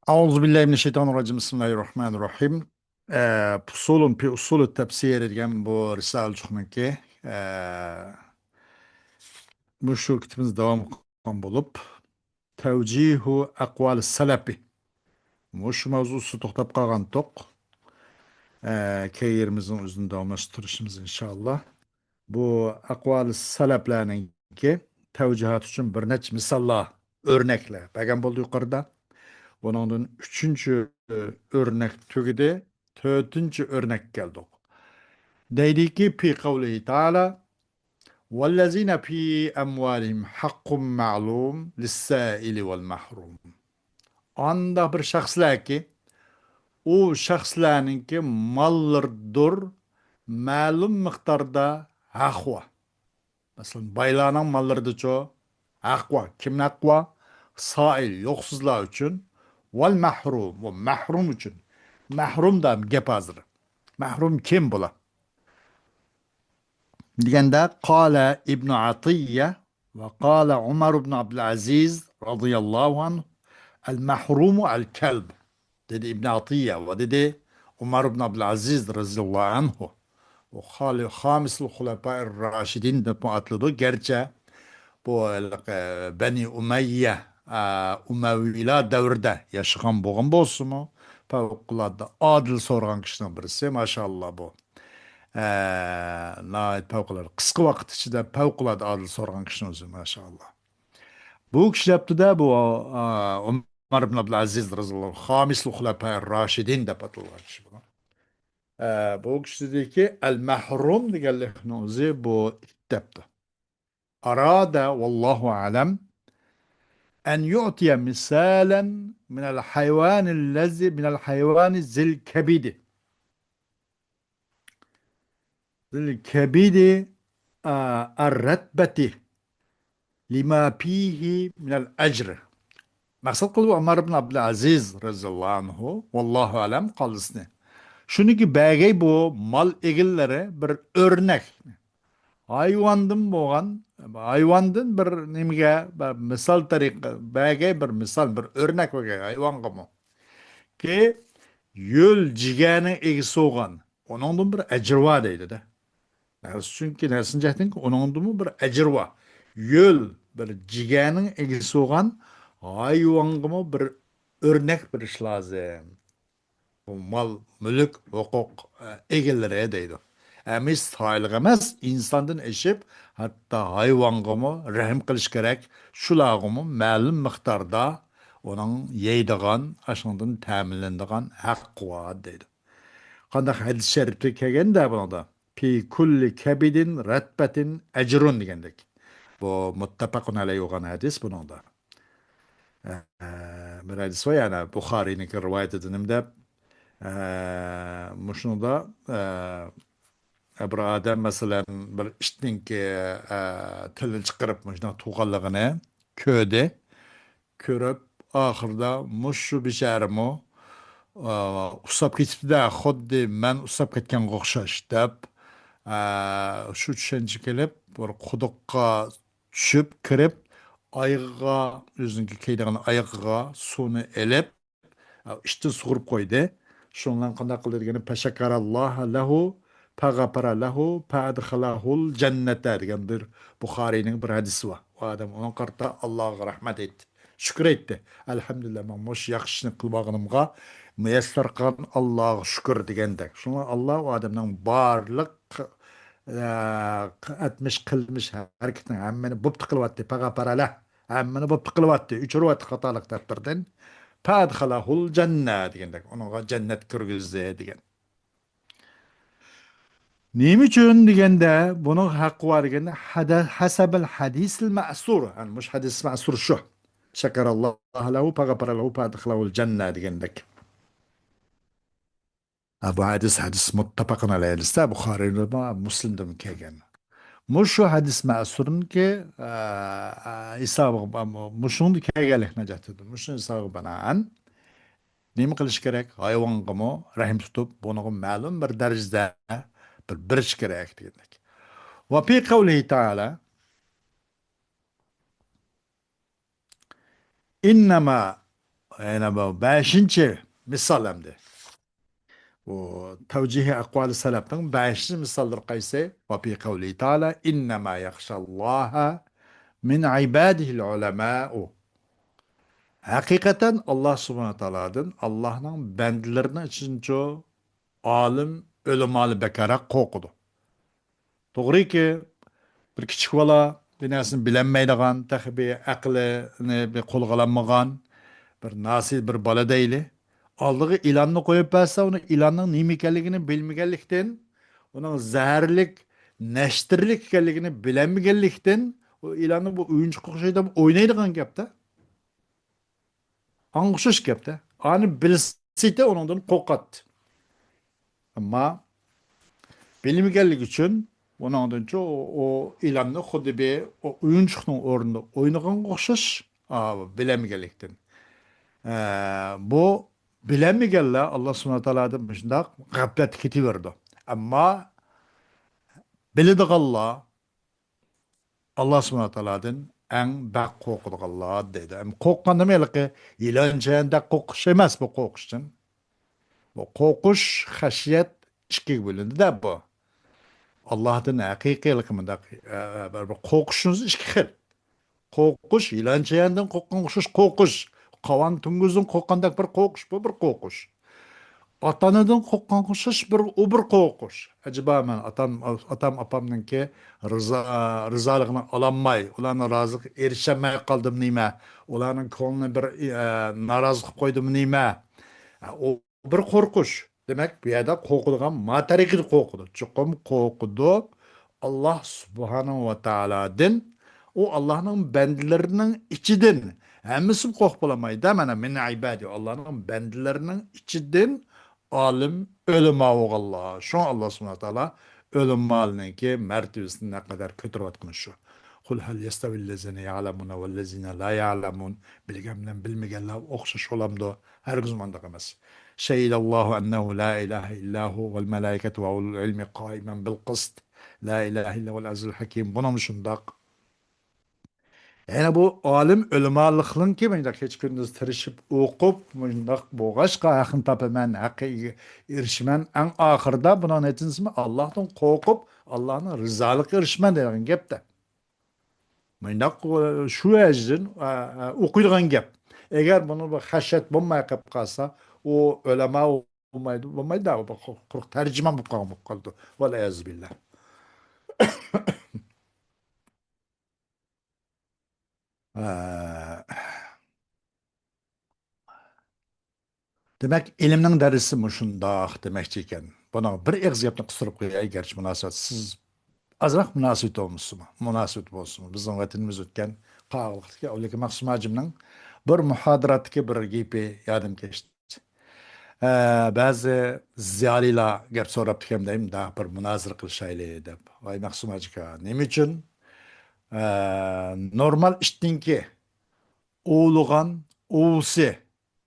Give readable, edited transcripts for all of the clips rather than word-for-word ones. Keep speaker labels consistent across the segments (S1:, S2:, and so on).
S1: Euzubillahimineşşeytanirracim. Bismillahirrahmanirrahim. Pusulun pi usulü tefsir edilgen bu Risale-i Çuhnaki bu şu kitabımız devam kılgan bulup Tevcihu Akval Selefi. Bu şu mevzusu toxtab qalgan toq. Keyirimizin üzerinde davamlaştırışımız inşallah. Bu Akval Seleflerinin ki tevcihat için bir neç misallar, örnekler. Bəgən boldu yukarıda. Bunun üçüncü örnek türüde dördüncü örnek geldi. Dedi ki fi kavlihi ta'ala وَالَّذِينَ فِي أَمْوَالِهِمْ حَقٌّ مَعْلُومٌ لِلسَّائِلِ وَالْمَحْرُومِ. Anda bir şahslar ki o şahslarınki mallardır ma'lum miqdarda haq var. Mesela baylarının malları da çoğu haq var. Kimin haq var? Sail, yoksuzlar için vel mahrum, ve mahrum için. Mahrum da gep hazır. Mahrum kim bula? Diyende kâle İbn Atiyye ve kâle Umar ibn Abdülaziz radıyallahu anh el mahrumu el kelb. Dedi İbn Atiyye ve dedi Umar ibn Abdülaziz radıyallahu anhu. O hamisul hulefâir raşidin de muatlıdır. Gerçi bu Beni Umeyye Umeviler devrde yaşayan boğun bolsun mu? Fevkalade adil sorgan kişinin birisi maşallah bu. Nait fevkalade kısa vakit içinde fevkalade adil sorgan kişinin özü maşallah. Bu kişi yaptı da bu Umar ibn Abdülaziz razıyallahu anh hamisli hulefâir raşidin de patılgan kişi bu. Bu kişi dedi ki el mahrum diğerlerinin özü bu ittepti. Arada vallahu alem أن يعطي مثالا من الحيوان الذي من الحيوان ذي الكبد الرتبة لما فيه من الأجر. Maksat kılıbı Ömer ibn Abdülaziz radıyallahu anhu vallahu alem kalısını. Şunu ki belki bu mal egilleri bir örnek. Hayvandım boğan, hayvandan bir nimge, bir misal tariqı, belki bir misal, bir örnek var hayvan gibi. Ki yöl ciğerinin egisi olgan. Onundan bir ecir var deydi de. Çünkü nersin cehtin ki onundan bir ecir var. Yöl bir ciğerinin egisi olgan hayvan gibi bir örnek bir iş lazım. Bu mal, mülk, hukuk egeleri deydi. Emis sağlık emas, insandan eşip hatta hayvan gibi rahim kılış gerek. Şular gibi ma'lum miqdarda onun yeydigan, aşından təminlendigan haqqı var deydi. Qandaq hadis şerifte kelgende bunda. Fi kulli kebidin ratbetin ecrun degendek. Bu muttafaqun aleyhi olan hadis bunun da. Bir hadis var yani Bukhari'nin rivayet edinimde muşunu da bir adam mesela bir iştin ki tilini çıkarıp muşuna tuğallığını köde körüp ahırda muşu biçarımı usab ketipti de xuddi men usab ketganga o'xshash deb shu tushuncha kelib bir quduqqa tushib kirib oyog'iga o'ziniki kiydigan oyog'iga suvni ilib ishdan sug'urib qo'ydi. Shundan qanday qildi degani pashakaralloha lahu fag'afara lahu fadxalahul jannata degan bir Buxoriyning bir hadisi var. O adam onun qarta Allohga rahmat etdi. Shukr etdi. Alhamdulillah men mush yaxshi ishni qilganimga muyassar qilgan Allohga shukr degandek. Shunga Alloh o odamning barliq etmish qilmish harakatini hammani bo'pti qilyapti. Fag'afara lah. Hammani bo'pti qilyapti. Uchiryapti xatolik daftardan. Fadhalahul cennet degandek. Ona cennet kirgizdi degan. Nima uchun deganda bunun haqqi var deganda hasabil hadisil ma'sur. Yani mush hadis ma'sur shu. Shakarallohu lahu faghfara lahu fadhalahul cennet degandek. Bu hadis muttafaqun alayhi. Buxoriy va Muslimdan kelgan. Mushu hadis ma'surun ki isabı mushun kelganlik najatidir. Mushun isabı banan nima qilish kerak? Hayvonga rahim tutib, buni ma'lum bir darajada bir birish kerak dedik. Va fi qawlihi ta'ala innama yana bu beşinci misal hamdi. Bu tevcihi akvali salafın beşinci misaldır kaysi. Ve fi kavli ta'ala innema yakşallaha min ibadihil ulemâ'u. Hakikaten Allah subhanahu wa ta'aladan Allah'ın bendilerinin içince alim ölümalı bekara kokudu. Doğru ki bir kichik bola bir narsani bilinmaydigan, tabi aqlini bir qo'lga olmagan bir nasil bir bola deyli. Aldığı ilanni qo'yib bersa, uni ilanning nima ekanligini bilmaganlikdan, uning zaharlik, nashtirlik ekanligini bilmaganlikdan, o ilanni bu o'yinchoq o'xshaydi deb o'ynaydigan gapda. Anga o'xshash gapda. Ani bilsida uningdan qo'rqadi. Ammo bilmaganligi uchun buningdancha o ilanni xuddi bir o o'yinchoqning o'rnida o'ynaganga o'xshash bilamaganlikdan. Bu bilamaganlar Alloh subhanahu taolodan shundoq g'aflatga ketaverdi. Ammo biladiganlar Alloh subhanahu taolodan eng baq qo'rqadiganlar deydi. Qo'rqqan nimaligi? Ilonchanda qo'rqish emas bu qo'rqishdan. Bu qo'rqish, xashiyat ikkiga bo'linadi-da bu. Allah'tan haqiqiy mındaq bir qo'rqishimiz ikki xil. Qo'rqish, ilanchayandan qo'rqqanga o'xshash qo'rqish. Qavan tunguzdan qo'rqqandek bir qo'rqish, bu bir qo'rqish. Ota-onadan qo'rqqanga o'xshash bir qo'rqish. Acaba men otam opamninki rizoligini ololmay, ularni rozilik erishamay qoldim nima? Ularning ko'nglini bir norozi qilib qo'ydim nima? O bir qo'rqish. Demak, bu yerda qo'rqadigan ma tariqada qo'rqidi. Chuqum qo'rqidi Alloh subhanahu va taolodan, u Allohning bandalarining ichidan. Hammasi qo'rqib bo'lamaydi. Mana min ibadi Allohning bandalarining ichidan olim o'lima o'g'illar. Shu Alloh subhanahu va taolo o'lim malninki martabasini naqadar ko'tarayotgan shu. Qul hal yastavillazina ya'lamuna vallazina la ya'lamun. Bilgan bilan bilmaganlar o'xshash olamdi. Hargiz mundaq emas. Shahidallohu annahu la ilaha illahu vel malaikatu ve ulul ilmi qaiman bil qist. La ilahe illa vel azizul hakim. Buna shundaq. Yani bu alim ölümalıklığın ki ben de hiç gündüz tırışıp okup mındak boğaçka akın tapımen hakkı erişmen en ahırda buna netiniz mi Allah'tan korkup Allah'ın rızalık erişmen dediğin gep de. Mındak şu ecrin okuyduğun gep. Eğer bunu bir haşet bulmaya kap kalsa o ölema olmaydı da kuruk tercüman bu kaldı. Ve billah. Demek ilimning darisi mushundoq demoqchi ekan. Buni bir eg'iz gapni qistirib qo'yay, garchi munosabat siz azroq munosabat bo'lsinmi? Munosabat bo'lsinmi? Bizning vatanimiz o'tgan qog'liqga Avliya Maqsum Hajimning bir muhodaratga bir gapi yadim kechdi. Ba'zi ziyolilar gap so'rab ekan da bir munozara qilishaylik deb. Voy Maqsum aka, nima uchun normal ishtinki o'g'ligan o'vsi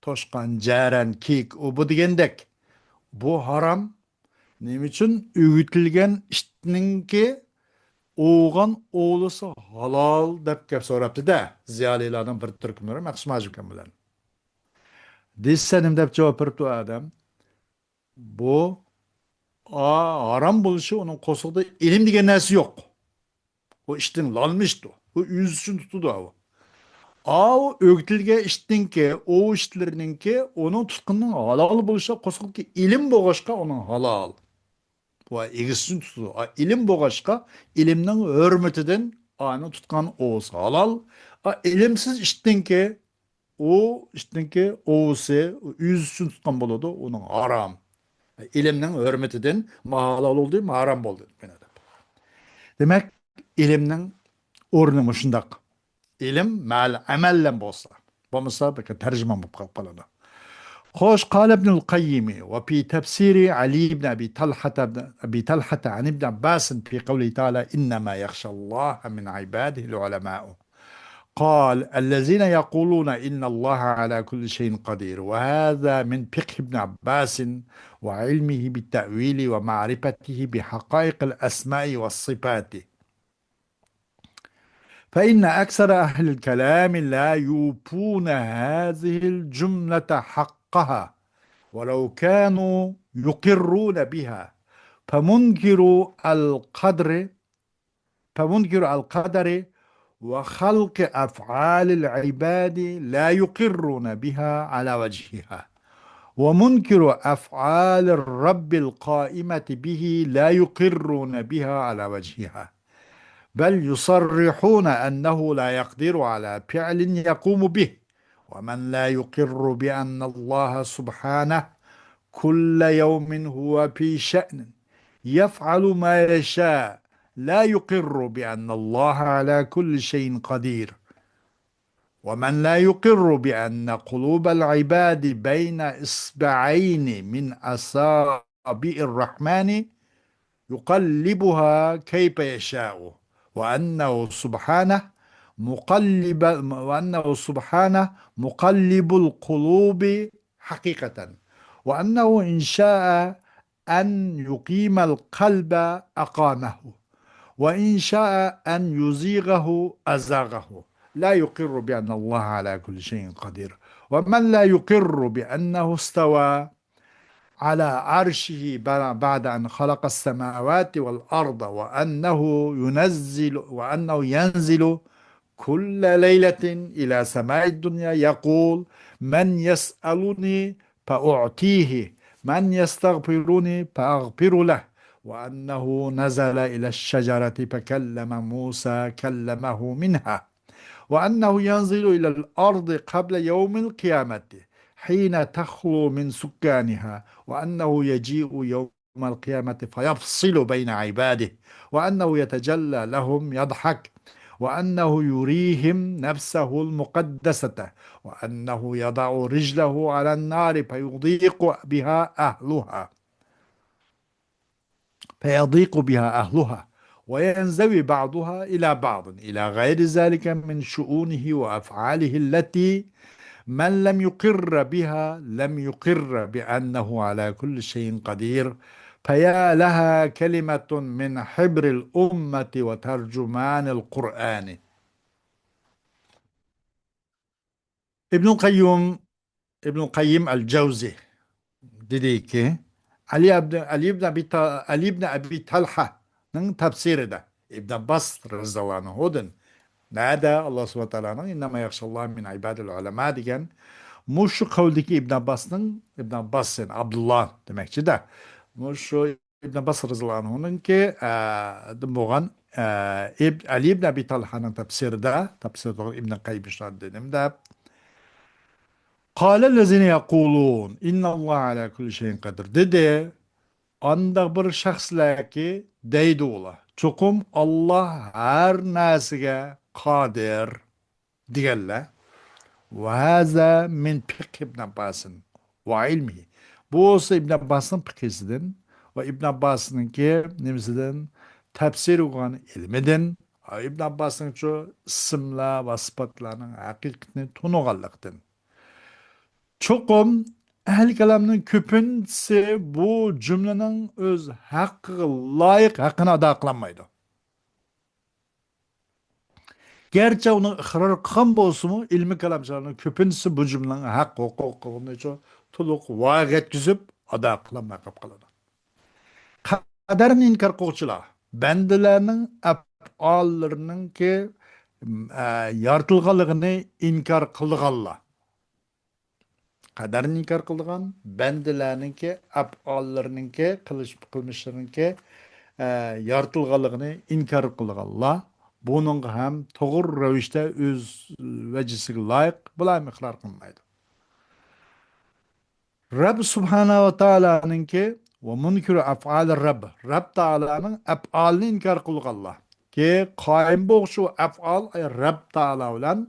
S1: toshqan jaran kek o bu degandek bu haram nima uchun o'gitilgan ishninki o'g'an o'g'lisi halol deb gap so'rabdi-da ziyolilarning bir turkumlari Maqsum Hajim bilan desanim deb javob beribdi u odam bu haram bo'lishi uning qo'sig'ida ilm degan narsa yo'q u ishdan lolmishdi u o'zi uchun tutdi u öğütülge iştinki, o işlerininki onun tutkunun halal buluşa kosulki ilim boğaşka onun halal. Bu egisin tutu. İlim boğaşka ilimden hürmetiden anı tutkan oğuz halal. İlimsiz iştinki o iştinki oğusu yüz için tutkan buludu onun haram. İlimden hürmetiden ma halal oldu ma haram oldu. Demek ilimden ornumu şundak. İlim mal amellen bolsa. Bo'lmasa tercüman bo'lib qolib qoladi. Xo'sh, qala ibn al-Qayyim va fi tafsiri Ali ibn Abi Talha an ibn Abbas fi qawli ta'ala innama yakhshallaha min ibadihi al-ulama. قال الذين يقولون إن الله على كل شيء قدير وهذا من فقه ابن عباس وعلمه بالتأويل ومعرفته بحقائق الأسماء والصفات فإن أكثر أهل الكلام لا يوفون هذه الجملة حقها ولو كانوا يقرون بها. فمنكر القدر فمنكر القدر وخلق أفعال العباد لا يقرون بها على وجهها، ومنكر أفعال الرب القائمة به لا يقرون بها على وجهها، بل يصرحون أنه لا يقدر على فعل يقوم به. ومن لا يقر بأن الله سبحانه كل يوم هو في شأن يفعل ما يشاء لا يقر بأن الله على كل شيء قدير. ومن لا يقر بأن قلوب العباد بين إصبعين من أصابع الرحمن يقلبها كيف يشاء، وأنه سبحانه مقلب القلوب حقيقة، وأنه إن شاء أن يقيم القلب أقامه، وإن شاء أن يزيغه أزاغه. لا يقر بأن الله على كل شيء قدير. ومن لا يقر بأنه استوى على عرشه بعد أن خلق السماوات والأرض، وأنه ينزل كل ليلة إلى سماء الدنيا يقول: من يسألني فأعطيه، من يستغفرني فأغفر له، وأنه نزل إلى الشجرة فكلم موسى كلمه منها، وأنه ينزل إلى الأرض قبل يوم القيامة حين تخلو من سكانها، وأنه يجيء يوم القيامة فيفصل بين عباده، وأنه يتجلى لهم يضحك، وأنه يريهم نفسه المقدسة، وأنه يضع رجله على النار فيضيق بها أهلها وينزوي بعضها إلى بعض إلى غير ذلك من شؤونه وأفعاله التي من لم يقر بها لم يقر بأنه على كل شيء قدير. فيا لها كلمة من حبر الأمة وترجمان القرآن. ابن القيم ابن القيم الجوزي dedi ki Ali ibn Abi Talha'nın tefsiri de İbn Abbas radıyallahu anhu'dan nerede Allah subhanahu wa ta'ala'nın innema yakşallah min ibadil ulema diyen şu kavldeki İbn Abbas'ın Abdullah demekçi de şu İbn Abbas radıyallahu anhu'nun ki boğan Ali ibn Abi Talha'nın tefsiri de tefsiri İbn Kayyim dedim de قال الذين يقولون إن الله على كل شيء قدير dedi. Anda bir şahslar ki deydi ola. Çokum Allah her nasıge kadir diyorlar. Ve haza min fiqh İbn Abbas'ın ve ilmihi. Bu olsa İbn Abbas'ın fiqhisinden ve İbn Abbas'ın ki nemisinden tefsir olan ilmiden İbn Abbas'ın şu isimler ve sıfatlarının hakikatini tunuğallıktan. Çokum ehli kelamның köpünsü bu cümlenin öz hakkı, layık hakkını ada kılamaydı. Gerçi onun ıkrar kılgan bolsumu ilmi kelamcılarının köpünsü bu cümlenin hakkı, hukukunu tuluk vaat etkizip ada kılamay kalıdı. Kaderini inkar kılgıçılar bendilerinin afallarının ki yaratılganlığını inkar kıldıganlar. Qadarni inkar qilgan bandalarninki af'ollarininki qilmishlarininki yoritilganligini inkor qilganlar buning ham to'g'ri ravishda o'z vajisiga loyiq bular iqror qilmaydi. Rabb subhanahu va taoloninki va munkiru af'ali Rabb taolaning af'olini inkor qilganlar ki qoyim bo'lshu af'ol Rabb taolo bilan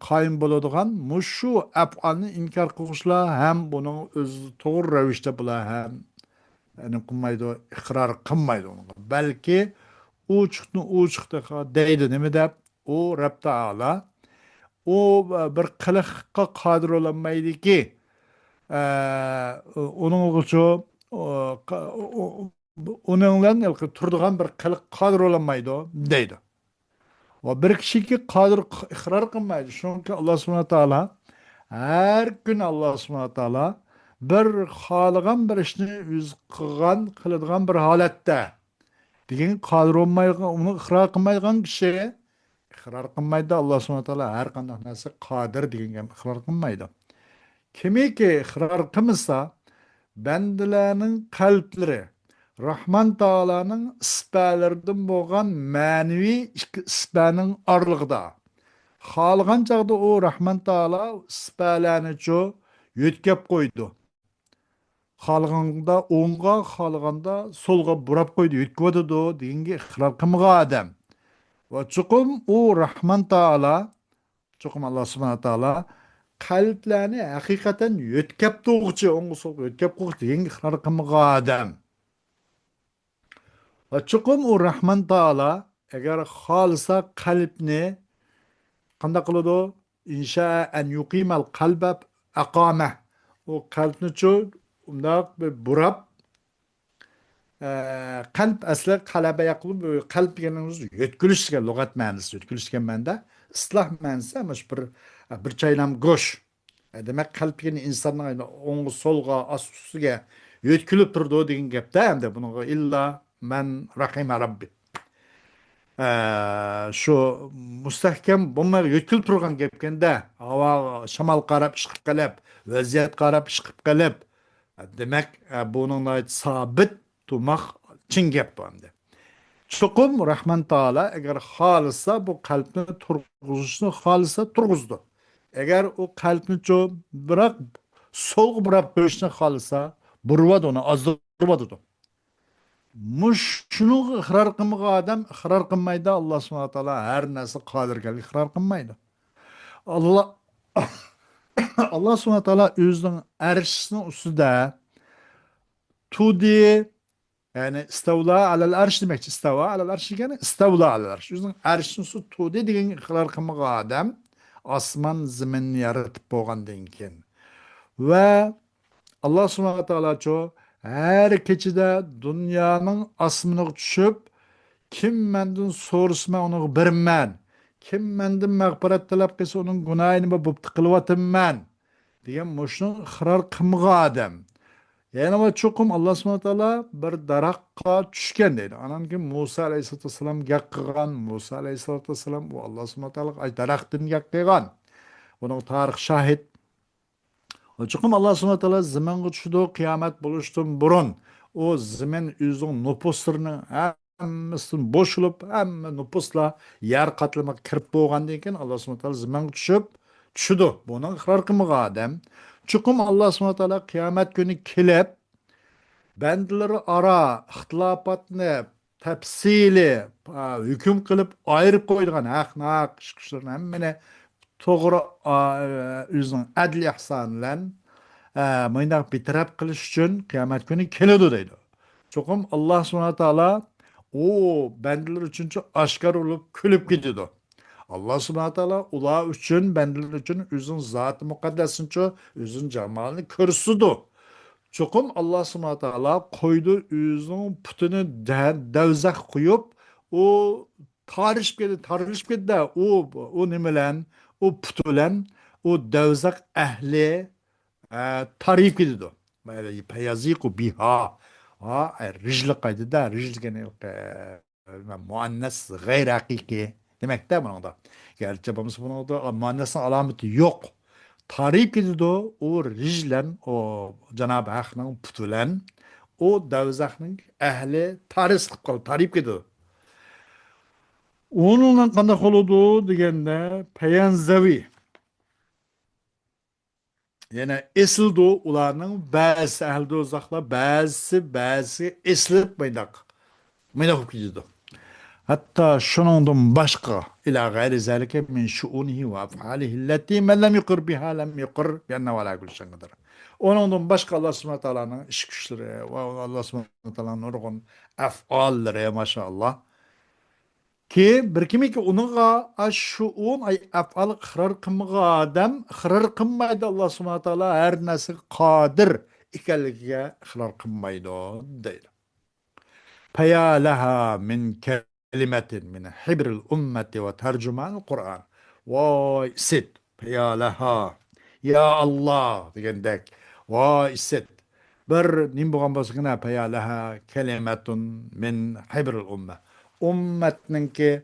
S1: qoyim bo'ladigan mushu af'olni inkor qilishlar ham buning o'z to'g'ri ravishda bular ham qilmaydi, iqror qilmaydi unga. Balki u chiqdi deydi nima deb u Rabb taolo u bir qiliqqa qodir bo'lolmaydiki uning uchun uning bilan turadigan bir qiliq qodir bo'lolmaydi deydi. va bir kishiki qodir iqror qilmaydi. Chunki Alloh subhanahu va taolo har kuni Alloh subhanahu va taolo bir xohlagan bir ishni o'zi qiladigan bir holatda degan qodir bo'lmaydigan, uni iqror qilmaydigan kishi iqror qilmaydi. Alloh subhanahu va taolo har qanday narsa qodir degan iqror qilmaydi. Kimiki iqror qilmasa, bandalarning qalblari Rahman Taalaning isbalaridan bo'lgan ma'naviy ikki isbaning orlig'ida. Xohlagan chog'da u Rahman Taala isbalarni yo'tkab qo'ydi. Xohlaganda o'ngga, xohlaganda so'lga burab qo'ydi, yo'tkabdi deganga iqror qilmagan odam. Va chuqum u Rahman Taala, chuqum Alloh subhanahu va taolo qalblarni haqiqatan yo'tkab to'g'chi, o'ngga so'lga yo'tkab qo'ydi deganga iqror qilmagan odam. Va chuqum u Rahman Taala agar xolisa qalbni qanday qiladi? İnşa en yuqimal qalba aqama. O qalbni undoq bir burab qalb asli qalaba yaqilib qalb deganimiz yo'tkilish degan lug'at ma'nosi, yo'tkilish degan ma'noda isloh ma'nosi ama shu bir chaynam go'sh. Demak qalb degan insonning o'ng'i so'lga ost ustiga yo'tkilib turdi degan gapda hamda bunga illa man rahima robbi. Şu mustahkam bo'lmay yo'tkilib turgan gapganda havo shamol qarab ishqib qilib vaziyat qarab ishqib qilib demak buning sabit turmoq chin gap bu endi. Chuqum Rahman Taala agar xohlasa bu qalbni turg'izishni xohlasa turg'izdi. Agar u qalbni biroq so'lga burab qo'yishni xohlasa burvadi, uni ozdirvadi. Shuni iqror qilmagan odam iqror qilmaydi. Alloh subhanahu va taolo har narsa qodirga iqror qilmaydi. Alloh Alloh subhanahu va taolo o'zining arshining ustida tudi, ya'ni istavla alal arsh demakchi. Istava alal arsh degani istavla alal arsh. O'zining arshining ustida tudi degan iqror qilmagan odam osmon zaminni yaratib bo'lgandan keyin va Alloh subhanahu va taolo her keçide dünyanın asmını düşüp kim menden so'rasma onu berman. Kim menden mag'firat talab qilsa onun günahını bo'pti qilwatimman degan mushni iqror qilmagan odam. Yani o çokum Allah subhanahu wa taala bir daraxtga tushgan deydi. Anan ki Musa aleyhissalatu vesselam gap qilgan. Musa aleyhissalatu vesselam u Allah subhanahu wa taala daraxtdan gap qilgan. Bunun tarix şahit. Çünkü Allah subhanahu wa taala zamanga tushdi, qiyomat bo'lishdan burun o zaman o'zining nupuslarni hammasini bo'shilib, hamma nupuslar yer qatlamiga kirib bo'lgandan keyin Allah subhanahu wa taala zamanga tushdi. Buni iqror qilmagan odam. Chuqum Allah subhanahu wa taala qiyomat kuni kelib bandalari aro ixtilofotni tafsili hukm qilib ayirib qo'ydigan haq ishlarni hammani to'g'ri o'zining adl ihson bilan mayndaq bitirab qilish uchun qiyomat kuni keladi deydi. Cho'qim Alloh subhanahu va taolo o bandalar uchun oshkor bo'lib kulib ketadi. Alloh subhanahu va taolo ular uchun bandalar uchun o'zining zoti muqaddasini o'zining jamolini ko'rsatdi. Cho'qim Alloh subhanahu va taolo qo'ydi o'zining putini davzax qo'yib o tarilishib ketdi. O nima bilan o put bilan o davzaq ahli tarif ediyor. Peyaziku biha. Ricli kaydı da ricli muannes gayri hakiki demek de bunun da. Gerçi babamız bunun da muannesin alameti yok. Tarif ediyor o riclen o Cenab-ı Hak'ın putulen o davzakның ehli tarif ediyor. Onunla qanday qoludi deganda payanzaviy. Yani esildi ularning ba'zi ahli do'zaxlar ba'zi esilib maydoq bo'lib ketdi. Hatto shuningdan boshqa ila g'ayri zalika min shu'unihi va af'alihi allati man lam yuqir biha lam yuqir bi anna wala kulli shay'in qadir. Onundan boshqa Alloh subhanahu va taolaning ish kuchlari va Alloh subhanahu va taolaning nurg'un af'ollari maşallah. Ki bir kimiki onunla aşşuun ay afal iqrar qilmagan odam iqrar qilmaydi. Alloh subhanahu va taolo har narsaga qodir ekanligiga iqrar qilmaydi deydi. Payalaha min kelimetin min hibril ümmeti ve tercüman Kur'an. Vay sit ya laha. Ya Allah degendek. Vay sit. Bir nim bolgan bolsa gina ya laha kelimetun min hibril ümme. Ümmetninki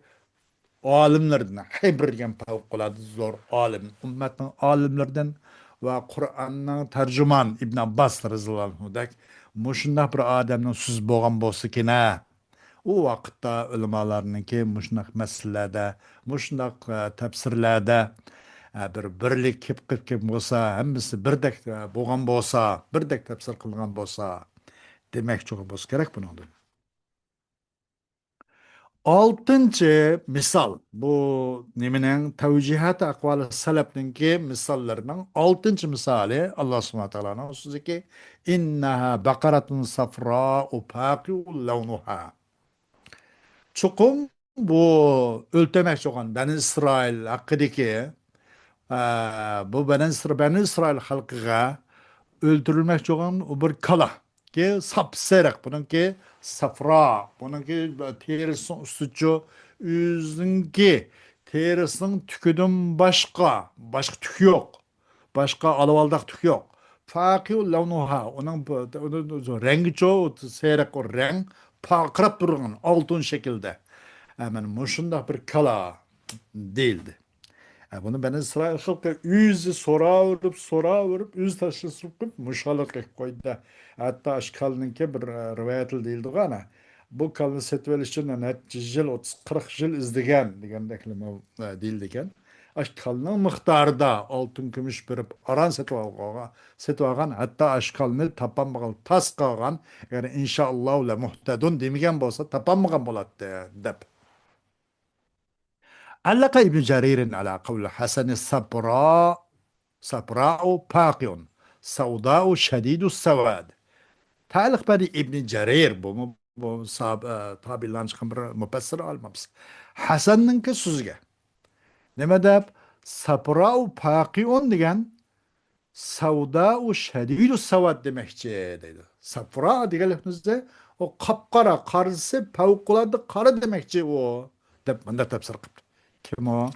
S1: alimlerden, hibr degan favqulodda zo'r olim, ummatning olimlaridan va Qur'onning tarjimon Ibn Abbos roziyallohu anhudak mushundaq bir odamning so'z bo'lgan bo'lsa kina, u vaqtda ulamolarniki mushundaq masalalarda, mushundaq tafsirlarda bir birlik kelib bo'lsa, hammasi birdek bo'lgan bo'lsa, birdek tafsir qilgan bo'lsa, demakchi bo'lsa kerak buni. Altıncı misal bu nimenin tevcihat akvalı salafninki misallarının altıncı misali Allah subhanahu wa ta'ala'nın sözü ki innaha bakaratun safra'u faqi'u lawnuha. Çukum bu öltemek çoğun Beni İsrail hakkıdaki bu Beni İsrail halkıga öldürülmek olan o bir kala ki sapserak bununki safra bununki terisinin üstücü yüzünki terisinin tüküdün başka tük yok, başka alavaldak tük yok. Fakir lavnuha onun rengi çok seyrek o renk parkırıp durgan altın şekilde hemen muşunda bir kala değildi. Bunu ben İsrail halkı yüzü sora vurup, yüz taşı sokup muşalık koydu. Hatta aşkalınınki bir rivayetil değildi gana. Bu kalını setveliş için netçi yıl, 30-40 yıl izdigen, degendekli değildiken. Aşkalının miktarda altın gümüş berip aran setvagan, hatta aşkalını tapanmagal tas kalgan, yani inşallah muhtedun demigen bolsa tapanmagan boladı dep. علق ابن جرير على قول حسن صبراء باقي سوداء شديد السواد. تعلق بدي ابن جرير bu tabi'den çıkan bir müfessir almamız. Hasan'ın ki sözge. Ne dep? Sapra'u paqi'un degen savda'u şedidü savad demekçi dedi. Sapra diye lafınızda o kapkara karısı fevkalade kara demekçi o. Dep bunda tefsir kıptı. Kim o?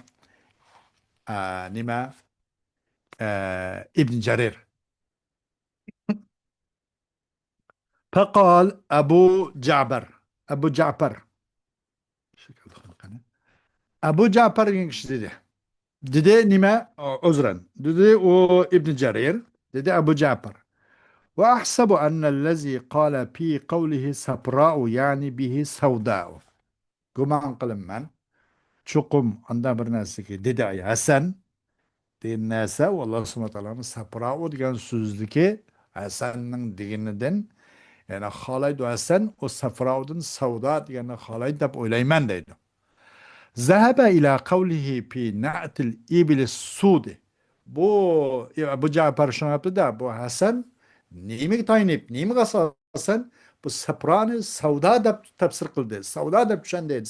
S1: Nima? ابن جرير فقال أبو جعفر أبو جعفر ينكش dedi nime özren dedi o İbn Cerir dedi Ebu Cafer ve ahsabu ennellezi kâle fi kavlihi sapra'u yani bihi savda'u guman kılım ben çukum anda bir narsa ki dedi ay Hasan deyin nasa Allah subhanahu wa ta'ala'nın sapra'u degan sözdeki Hasan'ın degeninden yani halaydu Hasan o sapra'udun savda degan halaydı dep oylayman deydi. Zehebe ila kavlihi fi na'til iblis sudi. Bu Cafer şunu yaptı da bu Hasan neymi tayyip, neymi kasasan bu sapranı savda da tefsir kıldı. Savda da düşen dedi.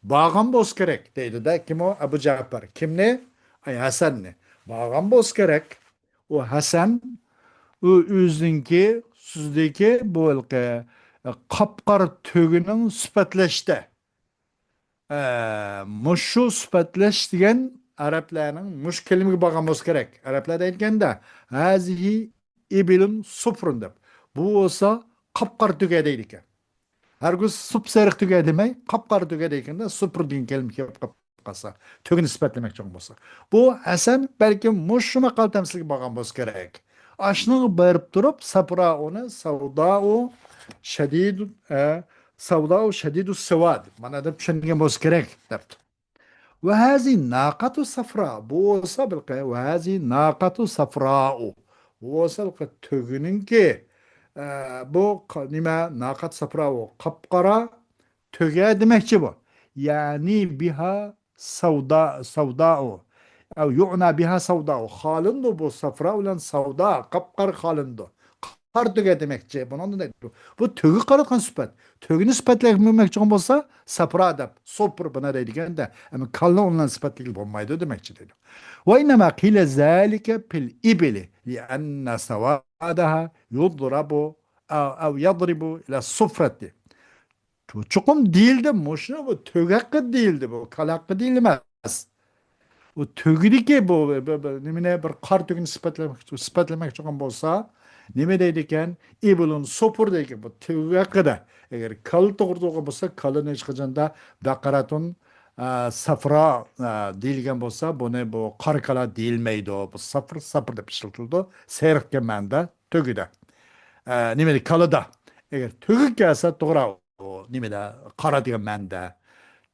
S1: Bağım boz gerek dedi de kim o? Ebu Cafer. Kim ne? Ay Hasan ne? Bağım boz gerek. O Hasan o üzdünki süzdeki bu ülke kapkar tügünün süpetleşti. Muşu süpetleş degan Araplarning mush kelimiga bag'amos kerak. Araplar aytganda hazihi ibilun sufrun deb. Bu bo'lsa qapqar tuga deydi ekan. Hargiz supsariq tuga demay, qapqar tuga deyganda sufr degan kelima kelib qolsa, tugini sifatlamoqchi bo'lsa. Bu Hasan balkim mush shuna qaltamsizga bag'amos kerak. Ashni berib turib sapra uni savdao shadid savdao shadidu savad. Mana deb tushungan bo'lsa kerak debdi. وهذه ناقة صفراء بوصل بالقى وهذه ناقة صفراء بوصل قد تغننكي bu nima naqat safra qapqara tuga demakchi bu yani biha savda او yu'na biha savda xalindu bu safra bilan savda qapqar xalindu qar tuga demakchi bunu ne bu tugi qaratgan sifat tugini sifatlamoqchi bo'lsa safra deb sopr buna deydiganda ama kalni ondan sifatli bo'lmaydi demakchi dedi. وإنما قيل ذلك في الإبل لأن سوادها يضرب أو يضرب إلى الصفرة Bu çokum değildi. Muşna bu tök hakkı değildi. Bu kal hakkı değil emas. Bu tögüdeki nimene bir kar tögünü sıfatlamak çokum bolsa nime deydi eken ibulun sopur deydi bu tögü hakkı da. Eğer kal doğurduğu bolsa kalın eşkıcında bakaratun safra deyilgen bolsa bunu bu kar kala deyilmeydi o. Bu safır safır da pişirtildi. Seyrikken mende tögüde. Nimeli kalıda. Eğer tögü gelse doğru o nimeli kara diyen mende.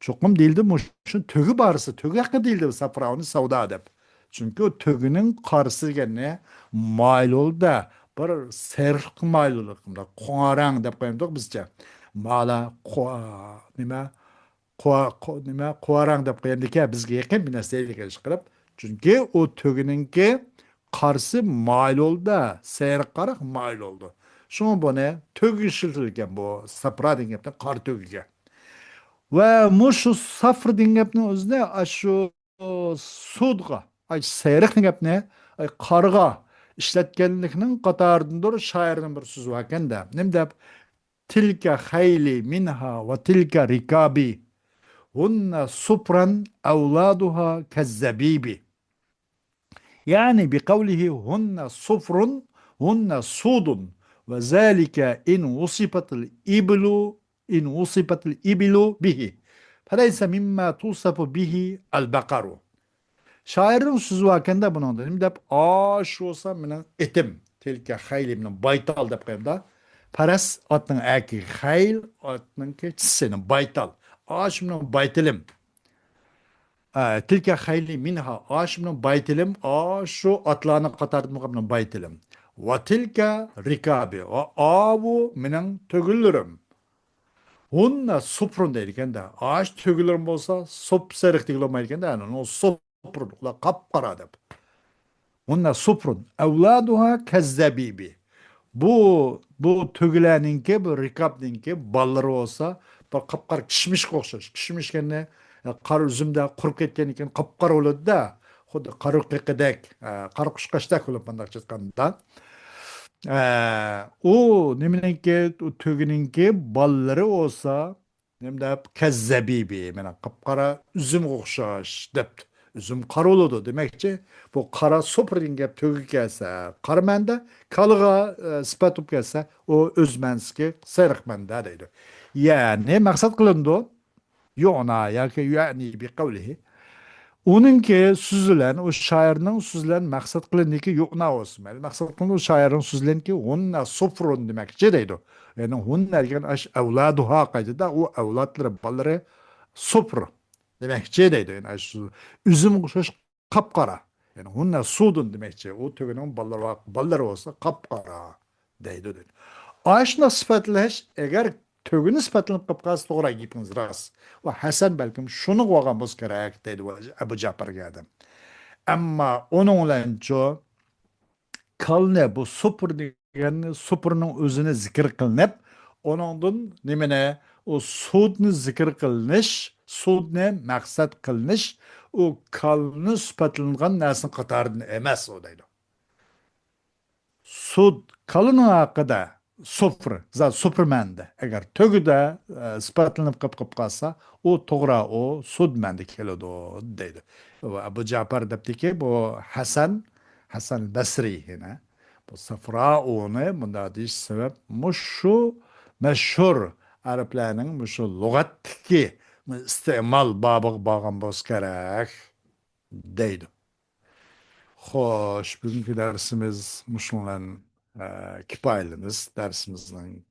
S1: Çokum değildi muşun tögü barısı. Tögü hakkı değildi bu safravını savda edip. Çünkü o tögünün karısı gene mail oldu da bir serh mail oldu. Koğarang dep koyamdık bizce. Mala nime nima ko'arang deb qo'yamdiki bizga yaqin bir narsaga chiqarib chunki u tugininki qarsi mayl oldi sayri qariq mayl oldi shu buni tugi ishiltilgan bu sapra degan gapni qor tugiga va mushu safr degan gapni o'zida shu sudga sayriq degan gapni qorga ishlatganlikning qatoridandir shoirning bir so'zi bor ekanda nim deb tilka xayli minha va tilka rikabi هن صفرا أولادها كالزبيب يعني بقوله هن صفر هن صود وذلك إن وصفت الإبل به فليس مما توصف به البقر Şairin sözü vakende bunu dedim dep aş olsa menen etim telke hayli menen baytal dep koyayım da paras atның әки hayl atның ke senin baytal aş menen baytilim tilka hayli minha aş menen baytilim aşu atlarını qatardım menen baytilim va tilka rikabi va avu menen tögülürüm Hunna suprun deyilgen de ağaç tögülürüm bolsa sop serik deyilmeyen de yani o soprun ula kapkara dep. Hunna suprun evladuha kezzebibi. Bu tügüleninki bu rikabninki balları olsa bu kapkar kişmiş kokşuş. Kişmiş kenne kar üzümde kurup ketken iken kapkar olur da xuddi qarı qiqidek, qar qushqashdak bo'lib bundoq chiqqanda. U nimaninki, u tügüninki ballari olsa, nimda kezzebibi, mana qapqara üzüm o'xshash debdi. Üzüm qara bo'ladi demakchi, bu qara sopir degan gap tügü kelsa, qaramanda kalga sifat bo'lib kelsa, u o'zmanski sayriqmanda deydi. Ya'ni maqsad qilindi, yu'na yoki ya'ni bi qawlihi Onunki süzülen, o şairinin süzülen maksat kılındaki yuqna olsun. Yani maksat kılın o şairin süzülen ki hunna sofrun demekçe deydi. Yani hunna ergen aş evladuha kaydı da o evlatları, balları sofr demekçe deydi. Yani aş üzüm kuşuş kapkara. Yani hunna sudun demekçe. O tövbenin balları olsa kapkara deydi. Aşna sıfatlaş eğer tөгіні сипатlanып қалып қалса тоғра гипіңіз рас. Хасан бәлкім шуны қойған болса керек дейді Әбу Жапарға адам. Әмма оның олайын жо kalne bu supur degani supurning o'zini zikr qilinib onundan nimani o sudni zikr qilinish sudni maqsad qilinish u kalni sifatlangan narsani qatoridan emas u deydi sud kalın haqida sufr za supermanda agar tugida sifatlanib qolib qolsa u to'g'ri u sudmanda keladi deydi va Abu Ja'far debdiki bu Hasan Basri yine bu Safrauni bunda deyish sebep mushu meşhur Araplarning mushu lug'atdagi iste'mol bobi bo'lgan bo'lsa kerak deydi. Xo'sh, bugungi darsimiz mushundan kifoyalamiz. Darsimizning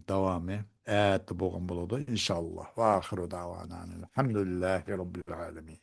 S1: davomi erta bo'lgan bo'ladi inshaalloh. Va oxiru davona alhamdulillahi robbil alamin.